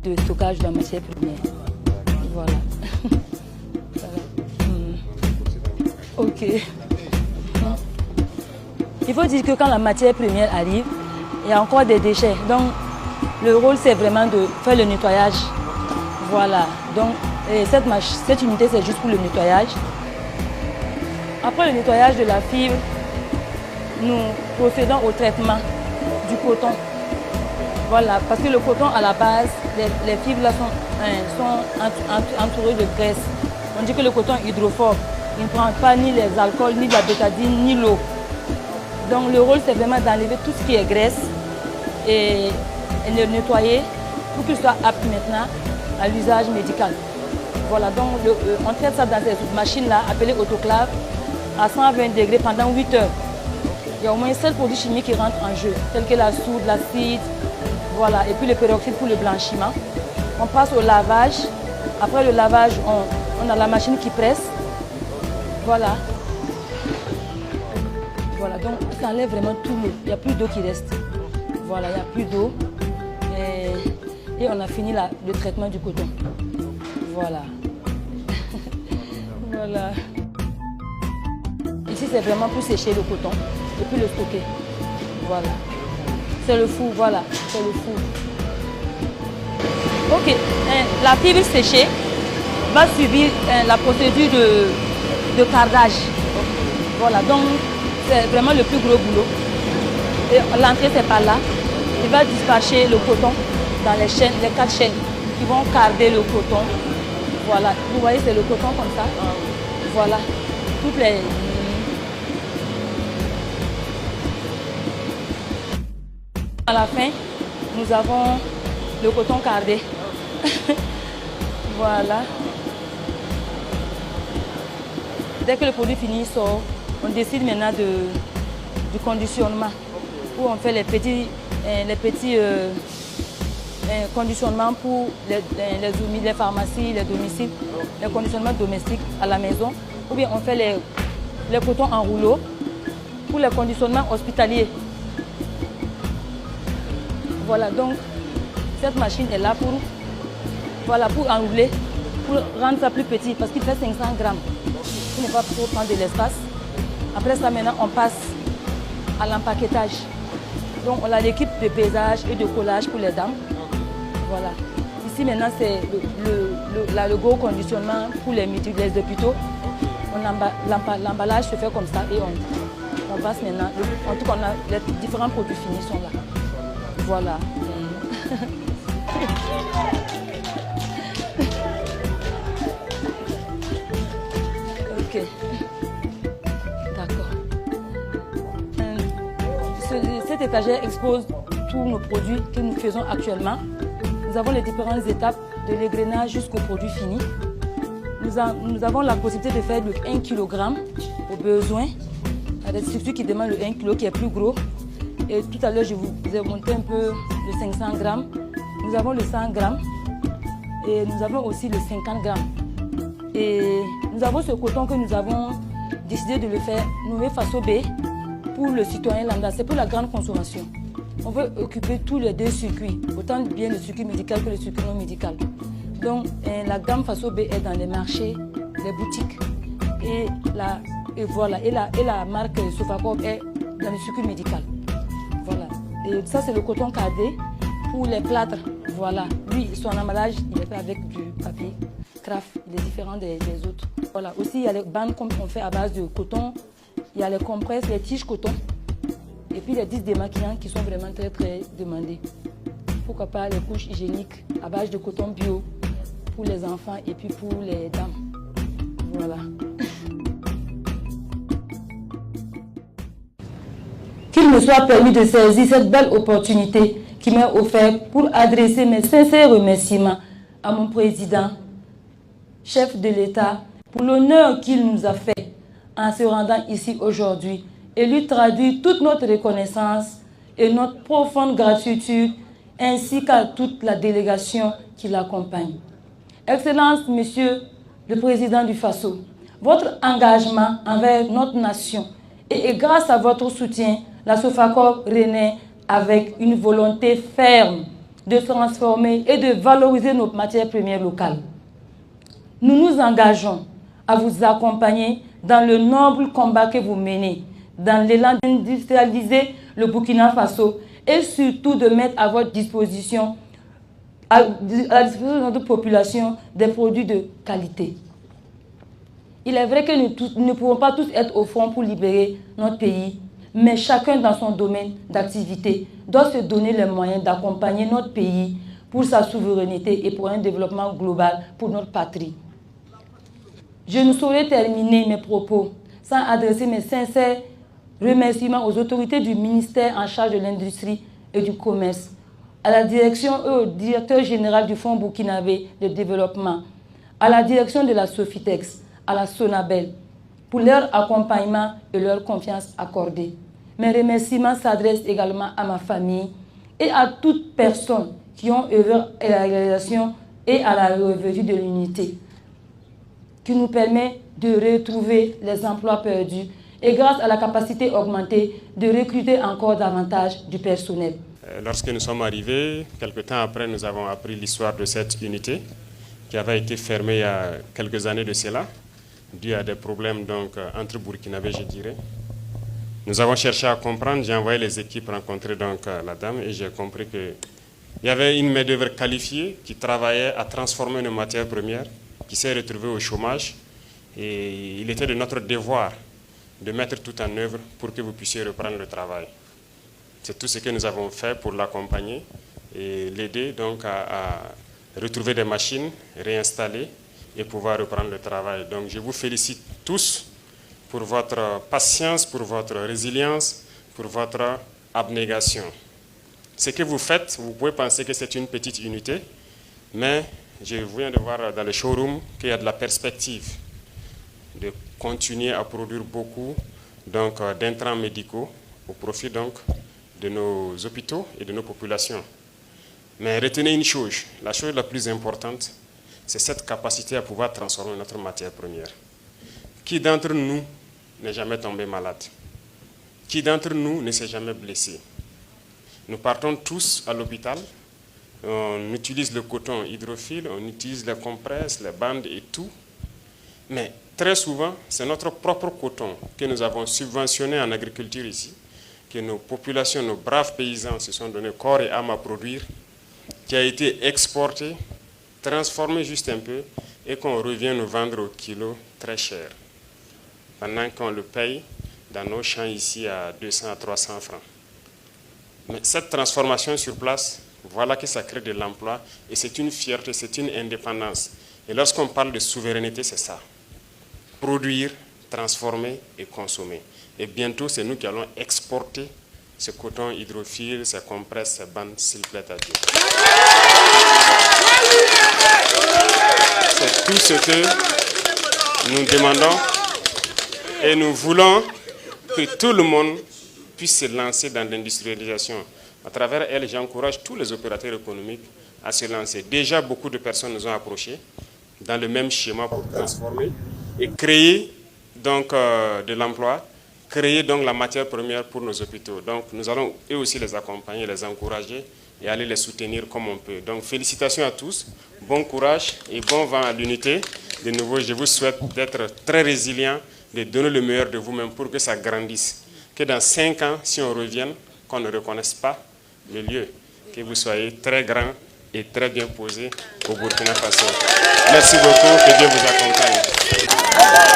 de stockage de la matière première. Voilà. Ok. Il faut dire que quand la matière première arrive, il y a encore des déchets. Donc, le rôle, c'est vraiment de faire le nettoyage. Voilà. Donc, cette unité, c'est juste pour le nettoyage. Après le nettoyage de la fibre, nous procédons au traitement du coton. Voilà, parce que le coton, à la base, les fibres là sont entourées de graisse. On dit que le coton est hydrophobe. Il ne prend pas ni les alcools, ni la bétadine, ni l'eau. Donc le rôle, c'est vraiment d'enlever tout ce qui est graisse et le nettoyer pour qu'il soit apte maintenant à l'usage médical. Voilà, donc on traite ça dans cette machine-là, appelée autoclave, à 120 degrés pendant 8 heures. Il y a au moins 7 produits chimiques qui rentrent en jeu, tels que la soude, l'acide, voilà, et puis le peroxyde pour le blanchiment. On passe au lavage. Après le lavage, on a la machine qui presse. Voilà. Voilà, donc ça enlève vraiment tout l'eau. Il n'y a plus d'eau qui reste. Voilà, il n'y a plus d'eau. Et on a fini le traitement du coton. Voilà. Voilà. Ici, c'est vraiment pour sécher le coton et puis le stocker. Voilà. C'est le four, voilà, c'est le four. Ok, la fibre séchée va subir la procédure de cardage. Voilà, donc c'est vraiment le plus gros boulot. L'entrée, c'est par là. Il va dispatcher le coton dans les chaînes, les 4 chaînes qui vont carder le coton. Voilà, vous voyez, c'est le coton comme ça. Voilà, toutes les... À la fin, nous avons le coton cardé. Voilà. Dès que le produit fini sort, on décide maintenant du conditionnement, où on fait les petits conditionnements pour les pharmacies, les domiciles, les conditionnements domestiques à la maison, ou bien on fait les cotons en rouleau pour les conditionnements hospitaliers. Voilà, donc cette machine est là pour enrouler, pour rendre ça plus petit, parce qu'il fait 500 grammes. Il ne va pas trop prendre de l'espace. Après ça, maintenant, on passe à l'empaquetage. Donc, on a l'équipe de pesage et de collage pour les dames. Voilà. Ici, maintenant, c'est le gros conditionnement pour les hôpitaux. L'emballage se fait comme ça et on passe maintenant. En tout cas, les différents produits finis sont là. Voilà. Ok. D'accord. Cette étagère expose tous nos produits que nous faisons actuellement. Nous avons les différentes étapes de l'égrenage jusqu'au produit fini. Nous avons la possibilité de faire le 1 kg au besoin. Il y a des structures qui demandent le 1 kg qui est plus gros. Et tout à l'heure, je vous ai montré un peu le 500 grammes. Nous avons le 100 grammes et nous avons aussi le 50 grammes. Et nous avons ce coton que nous avons décidé de le faire nommé Faso B pour le citoyen lambda. C'est pour la grande consommation. On veut occuper tous les deux circuits, autant bien le circuit médical que le circuit non médical. Donc la gamme Faso B est dans les marchés, les boutiques. Et la marque Sofacorp est dans le circuit médical. Voilà. Et ça, c'est le coton cardé pour les plâtres. Voilà. Lui, son emballage, il est fait avec du papier craft. Il est différent des autres. Voilà. Aussi, il y a les bandes qu'on fait à base de coton. Il y a les compresses, les tiges coton. Et puis les disques démaquillants qui sont vraiment très, très demandés. Pourquoi pas les couches hygiéniques à base de coton bio pour les enfants et puis pour les dames. Voilà. Qu'il me soit permis de saisir cette belle opportunité qui m'est offerte pour adresser mes sincères remerciements à mon président, chef de l'État, pour l'honneur qu'il nous a fait en se rendant ici aujourd'hui et lui traduire toute notre reconnaissance et notre profonde gratitude ainsi qu'à toute la délégation qui l'accompagne. Excellence, Monsieur le Président du Faso, votre engagement envers notre nation et grâce à votre soutien, la Sofacorp renaît avec une volonté ferme de transformer et de valoriser nos matières premières locales. Nous nous engageons à vous accompagner dans le noble combat que vous menez, dans l'élan d'industrialiser le Burkina Faso et surtout de mettre à votre disposition, à la disposition de notre population, des produits de qualité. Il est vrai que nous ne pouvons pas tous être au front pour libérer notre pays, mais chacun dans son domaine d'activité doit se donner les moyens d'accompagner notre pays pour sa souveraineté et pour un développement global pour notre patrie. Je ne saurais terminer mes propos sans adresser mes sincères remerciements aux autorités du ministère en charge de l'industrie et du commerce, à la direction et au directeur général du Fonds burkinabé de développement, à la direction de la Sofitex, à la Sonabel, pour leur accompagnement et leur confiance accordée. Mes remerciements s'adressent également à ma famille et à toute personne qui ont œuvré à la réalisation et à la revue de l'unité, qui nous permet de retrouver les emplois perdus et grâce à la capacité augmentée de recruter encore davantage du personnel. Lorsque nous sommes arrivés, quelque temps après, nous avons appris l'histoire de cette unité qui avait été fermée il y a quelques années de cela, dû à des problèmes donc, entre Burkinabés, je dirais. Nous avons cherché à comprendre, j'ai envoyé les équipes rencontrer donc, la dame et j'ai compris qu'il y avait une main-d'œuvre qualifiée qui travaillait à transformer nos matières premières, qui s'est retrouvée au chômage. Et il était de notre devoir de mettre tout en œuvre pour que vous puissiez reprendre le travail. C'est tout ce que nous avons fait pour l'accompagner et l'aider donc à retrouver des machines, réinstaller et pouvoir reprendre le travail. Donc je vous félicite tous pour votre patience, pour votre résilience, pour votre abnégation. Ce que vous faites, vous pouvez penser que c'est une petite unité, mais je viens de voir dans le showroom qu'il y a de la perspective de continuer à produire beaucoup d'intrants médicaux au profit donc, de nos hôpitaux et de nos populations. Mais retenez une chose, la chose la plus importante, c'est cette capacité à pouvoir transformer notre matière première. Qui d'entre nous n'est jamais tombé malade? Qui d'entre nous ne s'est jamais blessé? Nous partons tous à l'hôpital, on utilise le coton hydrophile, on utilise les compresses, les bandes et tout, mais très souvent, c'est notre propre coton que nous avons subventionné en agriculture ici, que nos populations, nos braves paysans se sont donné corps et âme à produire, qui a été exporté, transformé juste un peu et qu'on revient nous vendre au kilo très cher, pendant qu'on le paye dans nos champs ici à 200 à 300 francs. Mais cette transformation sur place, voilà que ça crée de l'emploi et c'est une fierté, c'est une indépendance. Et lorsqu'on parle de souveraineté, c'est ça. Produire, transformer et consommer. Et bientôt, c'est nous qui allons exporter ce coton hydrophile, ces compresses, ces bandes, s'il plaît à Dieu. C'est tout ce que nous demandons et nous voulons que tout le monde puisse se lancer dans l'industrialisation. À travers elle, j'encourage tous les opérateurs économiques à se lancer. Déjà, beaucoup de personnes nous ont approchés dans le même schéma pour transformer et créer donc, de l'emploi, créer donc la matière première pour nos hôpitaux. Donc nous allons eux aussi les accompagner, les encourager et aller les soutenir comme on peut. Donc félicitations à tous, bon courage et bon vent à l'unité. De nouveau, je vous souhaite d'être très résilients, de donner le meilleur de vous-même pour que ça grandisse. Que dans 5 ans, si on revient, qu'on ne reconnaisse pas le lieu, que vous soyez très grand et très bien posé au Burkina Faso. Merci beaucoup, que Dieu vous accompagne.